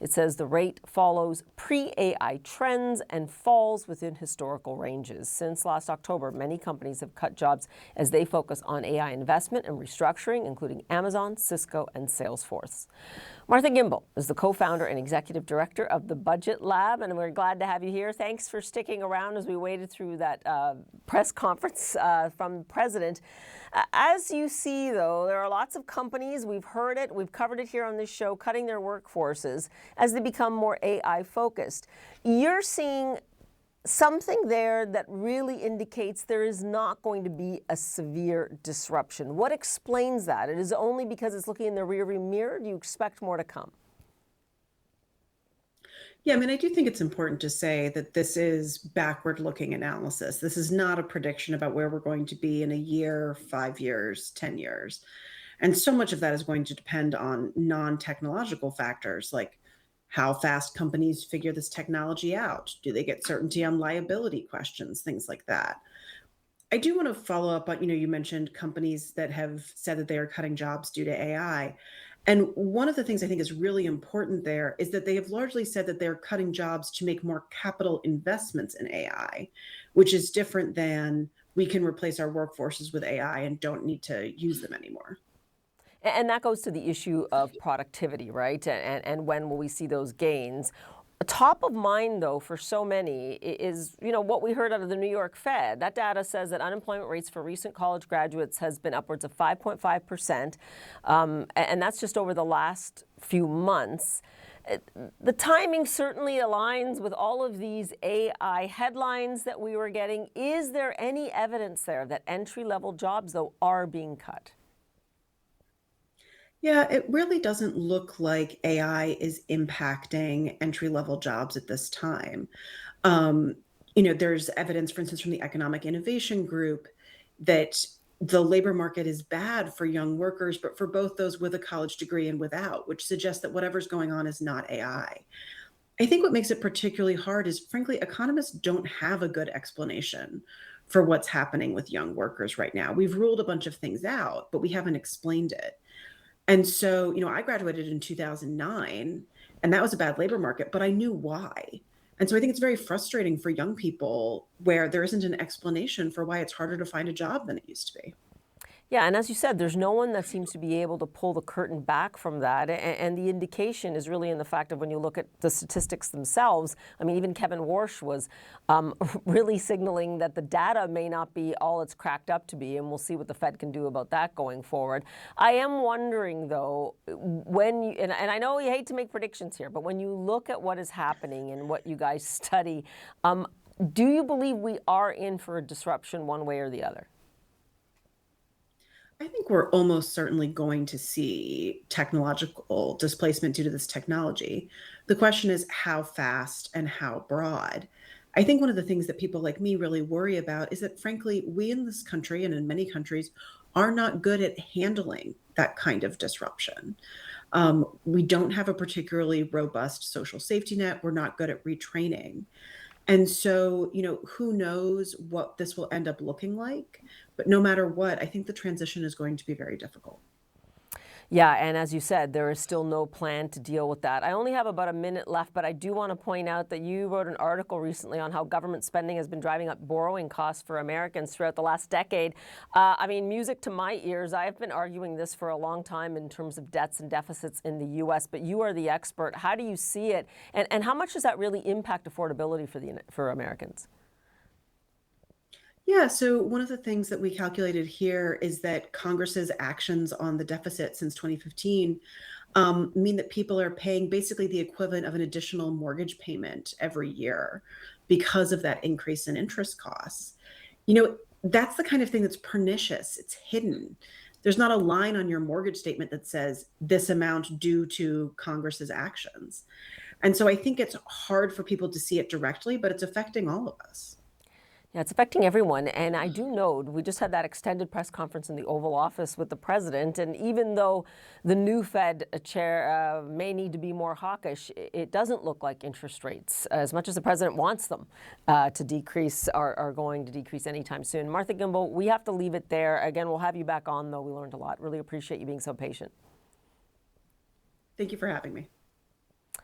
It says the rate follows pre-AI trends and falls within historical ranges. Since last October, many companies have cut jobs as they focus on AI investment and restructuring, including Amazon, Cisco, and Salesforce. Martha Gimbel is the co-founder and executive director of the Budget Lab, and we're glad to have you here. Thanks for sticking around as we waited through that press conference from the president. As you see, though, there are lots of companies, we've heard it, we've covered it here on this show, cutting their workforces as they become more AI focused. You're seeing something there that really indicates there is not going to be a severe disruption. What explains that? It is only because it's looking in the rearview mirror? Do you expect more to come? Yeah, I mean, I do think it's important to say that this is backward-looking analysis. This is not a prediction about where we're going to be in a year, 5 years, 10 years. And so much of that is going to depend on non-technological factors like how fast companies figure this technology out. Do they get certainty on liability questions, things like that. I do want to follow up on, you mentioned companies that have said that they are cutting jobs due to AI. And one of the things I think is really important there is that they have largely said that they're cutting jobs to make more capital investments in AI, which is different than we can replace our workforces with AI and don't need to use them anymore. And that goes to the issue of productivity, right? And when will we see those gains? Top of mind, though, for so many is, what we heard out of the New York Fed. That data says that unemployment rates for recent college graduates has been upwards of 5.5%, and that's just over the last few months. The timing certainly aligns with all of these AI headlines that we were getting. Is there any evidence there that entry-level jobs, though, are being cut? Yeah, it really doesn't look like AI is impacting entry-level jobs at this time. Um, there's evidence, for instance, from the Economic Innovation Group that the labor market is bad for young workers, but for both those with a college degree and without, which suggests that whatever's going on is not AI. I think what makes it particularly hard is, frankly, economists don't have a good explanation for what's happening with young workers right now. We've ruled a bunch of things out, but we haven't explained it. And so, I graduated in 2009, and that was a bad labor market, but I knew why. And so I think it's very frustrating for young people where there isn't an explanation for why it's harder to find a job than it used to be. Yeah, and as you said, there's no one that seems to be able to pull the curtain back from that. And the indication is really in the fact of when you look at the statistics themselves. I mean, even Kevin Warsh was really signaling that the data may not be all it's cracked up to be, and we'll see what the Fed can do about that going forward. I am wondering, though, and I know you hate to make predictions here, but when you look at what is happening and what you guys study, do you believe we are in for a disruption one way or the other? I think we're almost certainly going to see technological displacement due to this technology. The question is how fast and how broad. I think one of the things that people like me really worry about is that, frankly, we in this country and in many countries are not good at handling that kind of disruption. We don't have a particularly robust social safety net. We're not good at retraining. And so, who knows what this will end up looking like? But no matter what, I think the transition is going to be very difficult. Yeah, and as you said, there is still no plan to deal with that. I only have about a minute left, but I do want to point out that you wrote an article recently on how government spending has been driving up borrowing costs for Americans throughout the last decade. I mean, music to my ears. I've been arguing this for a long time in terms of debts and deficits in the U.S., but you are the expert. How do you see it? And how much does that really impact affordability for Americans? Yeah, so one of the things that we calculated here is that Congress's actions on the deficit since 2015 mean that people are paying basically the equivalent of an additional mortgage payment every year because of that increase in interest costs. That's the kind of thing that's pernicious. It's hidden. There's not a line on your mortgage statement that says this amount due to Congress's actions. And so I think it's hard for people to see it directly, but it's affecting all of us. Yeah, it's affecting everyone. And I do know we just had that extended press conference in the Oval Office with the president. And even though the new Fed chair may need to be more hawkish, it doesn't look like interest rates, as much as the president wants them to decrease, are going to decrease anytime soon. Martha Gimbel, we have to leave it there. Again, we'll have you back on, though. We learned a lot. Really appreciate you being so patient. Thank you for having me.